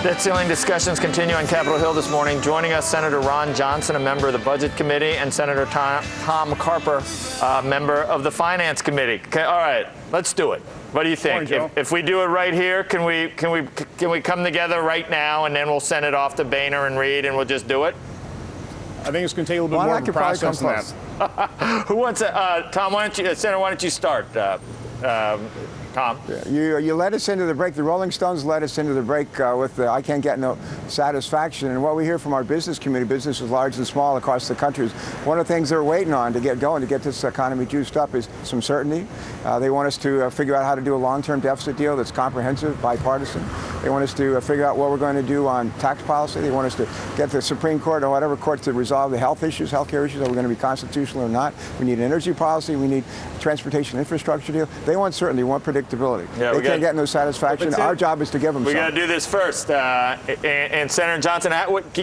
Debt ceiling discussions continue on Capitol Hill this morning. Joining us, Senator Ron Johnson, a member of the Budget Committee, and Senator Tom Carper, a member of the Finance Committee. Okay, all right, let's do it. What do you think? If we do it right here, can we come together right now, and then we'll send it off to Boehner and Reed, and we'll just do it? I think it's going to take a little bit more of a process than that. Who wants to? Tom, Senator, why don't you start? Tom? You led us into the break. The Rolling Stones led us into the break with the I can't get no satisfaction. And what we hear from our business community, businesses large and small across the country, is one of the things they're waiting on to get going, to get this economy juiced up, is some certainty. They want us to figure out how to do a long-term deficit deal that's comprehensive, bipartisan. They want us to figure out what we're going to do on tax policy. They want us to get the Supreme Court or whatever court to resolve the health issues, healthcare issues. Are we going to be constitutional or not? We need an energy policy. We need a transportation infrastructure deal. They want certainty. They want predictability. Yeah, they can't get no satisfaction. Our job is to give them We got to do this first. And Senator Johnson,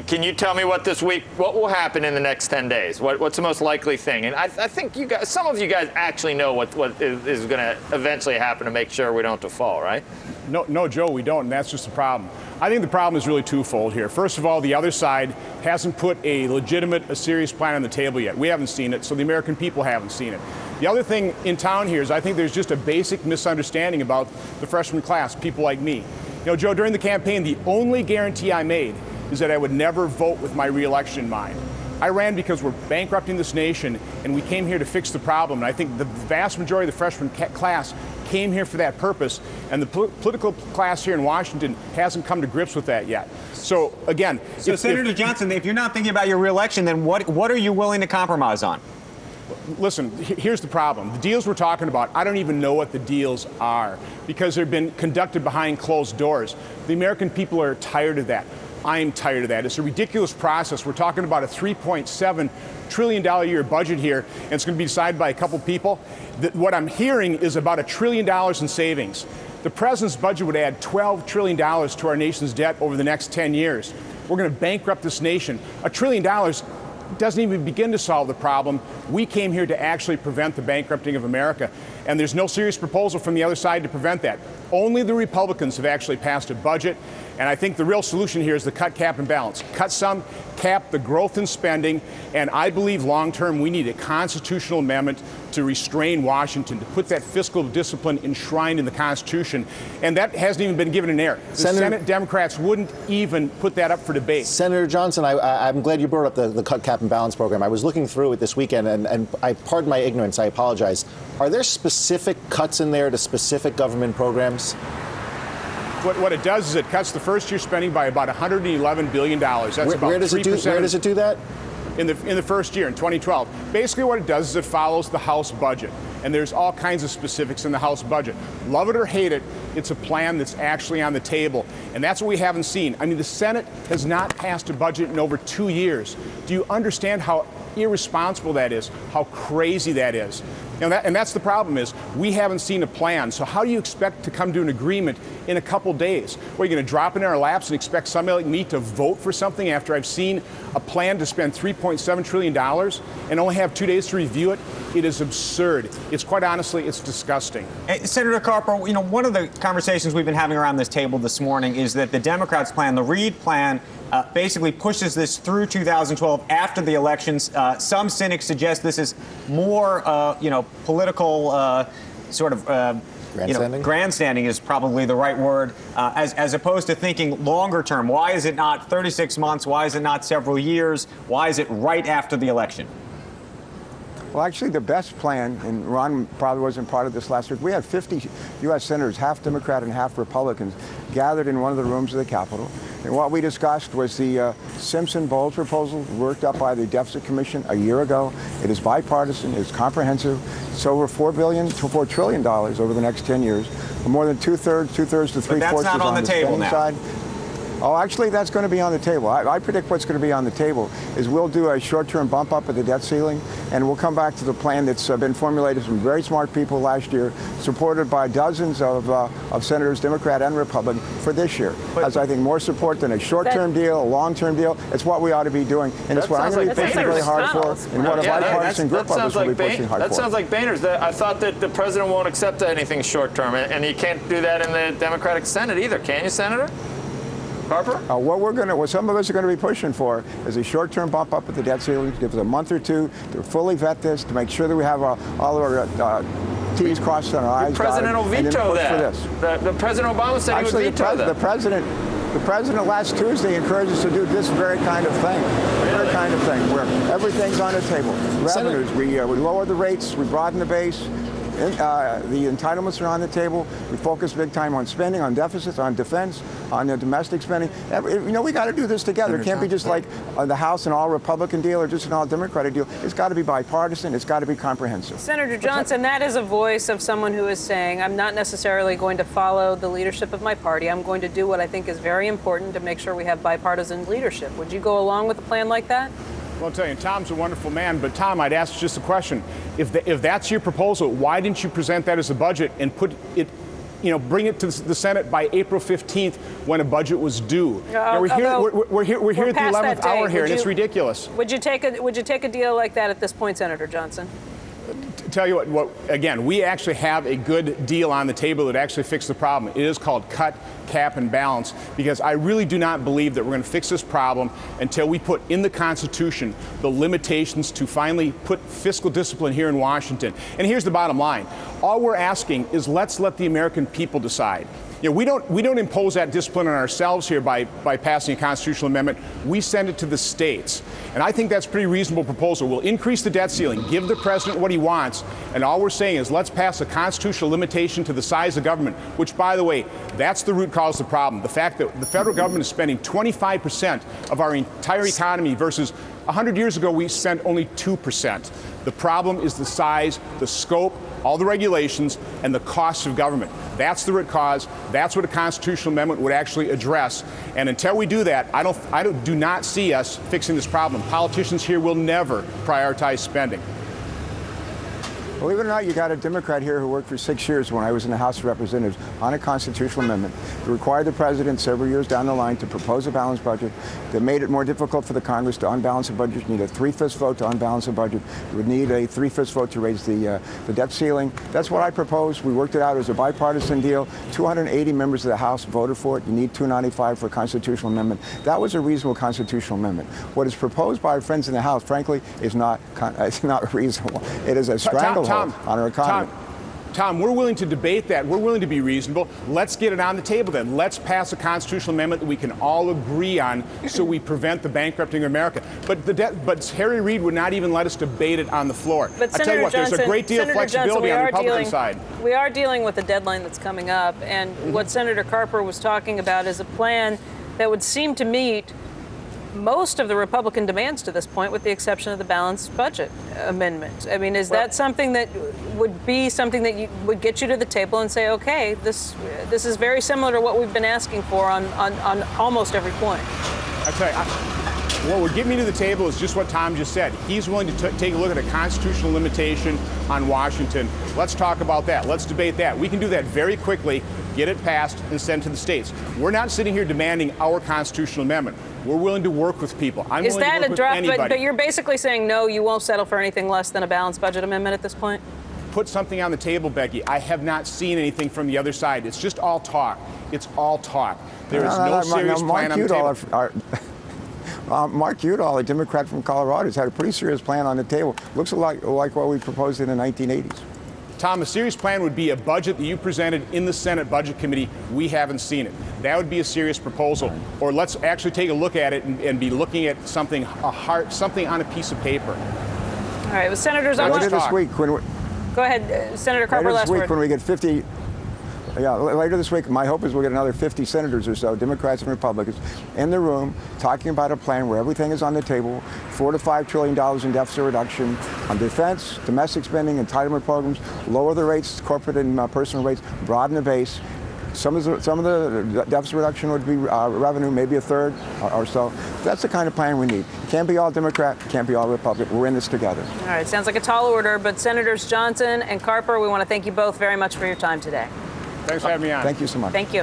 can you tell me what will happen in the next 10 days? What's the most likely thing? And I think some of you guys actually know what is going to eventually happen to make sure we don't default, right? No, Joe, we don't, and that's just the problem. I think the problem is really twofold here. First of all, the other side hasn't put a serious plan on the table yet. We haven't seen it, so the American people haven't seen it. The other thing in town here is I think there's just a basic misunderstanding about the freshman class, people like me. You know, Joe, during the campaign, the only guarantee I made is that I would never vote with my reelection in mind. I ran because we're bankrupting this nation, and we came here to fix the problem. And I think the vast majority of the freshman class came here for that purpose, and the political class here in Washington hasn't come to grips with that yet. So, again... Senator Johnson, if you're not thinking about your reelection, then what are you willing to compromise on? Listen, here's the problem. The deals we're talking about, I don't even know what the deals are because they've been conducted behind closed doors. The American people are tired of that. I'm tired of that. It's a ridiculous process. We're talking about a $3.7 trillion a year budget here, and it's going to be decided by a couple people. What I'm hearing is about $1 trillion in savings. The president's budget would add $12 trillion to our nation's debt over the next 10 years. We're going to bankrupt this nation. $1 trillion doesn't even begin to solve the problem. We came here to actually prevent the bankrupting of America, and there's no serious proposal from the other side to prevent that. Only the Republicans have actually passed a budget, and I think the real solution here is to cut, cap, and balance. Cut some, cap the growth in spending, and I believe long-term we need a constitutional amendment to restrain Washington, to put that fiscal discipline enshrined in the Constitution, and that hasn't even been given an air. The Senate Democrats wouldn't even put that up for debate. Senator Johnson, I'm glad you brought up the cut, cap, and balance program. I was looking through it this weekend, and I pardon my ignorance, I apologize. Are there specific cuts in there to specific government programs? What it does is it cuts the first-year spending by about $111 billion. That's about 3%. Where does it do that? In the first year, in 2012. Basically what it does is it follows the House budget. And there's all kinds of specifics in the House budget. Love it or hate it, it's a plan that's actually on the table. And that's what we haven't seen. I mean, the Senate has not passed a budget in over 2 years. Do you understand how irresponsible that is, how crazy that is? And that's the problem is we haven't seen a plan. So how do you expect to come to an agreement in a couple days? Well, are you going to drop in our laps and expect somebody like me to vote for something after I've seen a plan to spend $3.7 trillion and only have 2 days to review it? It is absurd. It's quite honestly, it's disgusting. Hey, Senator Carper, you know, one of the conversations we've been having around this table this morning is that the Democrats' plan, the Reid plan, basically pushes this through 2012 after the elections. Some cynics suggest this is more, political sort of grandstanding? Grandstanding is probably the right word, as opposed to thinking longer term. Why is it not 36 months? Why is it not several years? Why is it right after the election? Well, actually, the best plan, and Ron probably wasn't part of this last week, we had 50 U.S. senators, half Democrat and half Republicans, gathered in one of the rooms of the Capitol. And what we discussed was the Simpson-Bowles proposal worked up by the Deficit Commission a year ago. It is bipartisan. It's comprehensive. It's over $4 trillion over the next 10 years. More than two-thirds to three-fourths is on the table spending side. Oh, actually, that's going to be on the table. I predict what's going to be on the table is we'll do a short-term bump up of the debt ceiling, and we'll come back to the plan that's been formulated from very smart people last year, supported by dozens of senators, Democrat and Republican, for this year. Has, I think, more support than a short-term deal, a long-term deal. It's what we ought to be doing, and it's what I'm going to be pushing really hard for, and what a bipartisan group of us will be pushing hard for. That sounds like Boehner's. I thought that the president won't accept anything short-term, and you can't do that in the Democratic Senate either, can you, Senator? Carper? What some of us are going to be pushing for is a short-term bump up at the debt ceiling. Give us a month or two to fully vet this, to make sure that we have all of our T's crossed on our I's. The president will veto that. The President Obama said he would veto that. The president last Tuesday encouraged us to do this very kind of thing. Very kind of thing, where everything's on the table. Revenues, we lower the rates, we broaden the base. The entitlements are on the table. We focus big time on spending, on deficits, on defense, on the domestic spending. We got to do this together. It can't be just like the House, an all-Republican deal or just an all-Democratic deal. It's got to be bipartisan. It's got to be comprehensive. Senator Johnson, that is a voice of someone who is saying, I'm not necessarily going to follow the leadership of my party. I'm going to do what I think is very important to make sure we have bipartisan leadership. Would you go along with a plan like that? Well, I'll tell you, Tom's a wonderful man, but Tom, I'd ask just a question. If that's your proposal, why didn't you present that as a budget and put it, bring it to the Senate by April 15th when a budget was due? We're here at the 11th hour here, and it's ridiculous. Would you take a deal like that at this point, Senator Johnson? Tell you what, again, we actually have a good deal on the table that actually fixed the problem. It is called cut, cap, and balance, because I really do not believe that we're going to fix this problem until we put in the Constitution the limitations to finally put fiscal discipline here in Washington. And here's the bottom line. All we're asking is let's let the American people decide. We don't impose that discipline on ourselves here by passing a constitutional amendment. We send it to the states. And I think that's a pretty reasonable proposal. We'll increase the debt ceiling, give the president what he wants, and all we're saying is let's pass a constitutional limitation to the size of government, which, by the way, that's the root cause of the problem. The fact that the federal government is spending 25% of our entire economy versus 100 years ago we spent only 2%. The problem is the size, the scope, all the regulations, and the costs of government. That's the root cause. That's what a constitutional amendment would actually address. And until we do that, I do not see us fixing this problem. Politicians here will never prioritize spending. Believe it or not, you got a Democrat here who worked for 6 years when I was in the House of Representatives on a constitutional amendment that required the president several years down the line to propose a balanced budget, that made it more difficult for the Congress to unbalance a budget. You need a 3/5 vote to unbalance a budget. You would need a 3/5 vote to raise the debt ceiling. That's what I proposed. We worked it out as a bipartisan deal. 280 members of the House voted for it. You need 295 for a constitutional amendment. That was a reasonable constitutional amendment. What is proposed by our friends in the House, frankly, is not reasonable. It is a stranglehold on our economy. Tom, we're willing to debate that. We're willing to be reasonable. Let's get it on the table then. Let's pass a constitutional amendment that we can all agree on so we prevent the bankrupting of America. But Harry Reid would not even let us debate it on the floor. But I tell you what, there's a great deal of flexibility on the Republican side. We are dealing with a deadline that's coming up, and what Senator Carper was talking about is a plan that would seem to meet most of the Republican demands to this point, with the exception of the balanced budget amendment. I mean, is that something that would be something that you would get you to the table and say, okay, this is very similar to what we've been asking for on almost every point? I tell you, what would get me to the table is just what Tom just said. He's willing to take a look at a constitutional limitation on Washington. Let's talk about that. Let's debate that. We can do that very quickly, get it passed, and send to the states. We're not sitting here demanding our constitutional amendment. We're willing to work with people. I'm willing to work with anybody. But you're basically saying, no, you won't settle for anything less than a balanced budget amendment at this point? Put something on the table, Becky. I have not seen anything from the other side. It's just all talk. It's all talk. There is no serious plan on the table. Mark Udall, a Democrat from Colorado, has had a pretty serious plan on the table. Looks like what we proposed in the 1980s. Tom, a serious plan would be a budget that you presented in the Senate Budget Committee. We haven't seen it. That would be a serious proposal. Or let's actually take a look at it and be looking at something on a piece of paper. All right, well, Senators, I want to this week when go ahead, Senator Carper. Later this week when we get 50. Yeah, later this week, my hope is we'll get another 50 senators or so, Democrats and Republicans, in the room talking about a plan where everything is on the table, $4 to $5 trillion in deficit reduction on defense, domestic spending, entitlement programs, lower the rates, corporate and personal rates, broaden the base. Some of the deficit reduction would be revenue, maybe a third or so. That's the kind of plan we need. It can't be all Democrat, it can't be all Republican. We're in this together. All right, sounds like a tall order, but Senators Johnson and Carper, we want to thank you both very much for your time today. Thanks for having me on. Thank you so much. Thank you.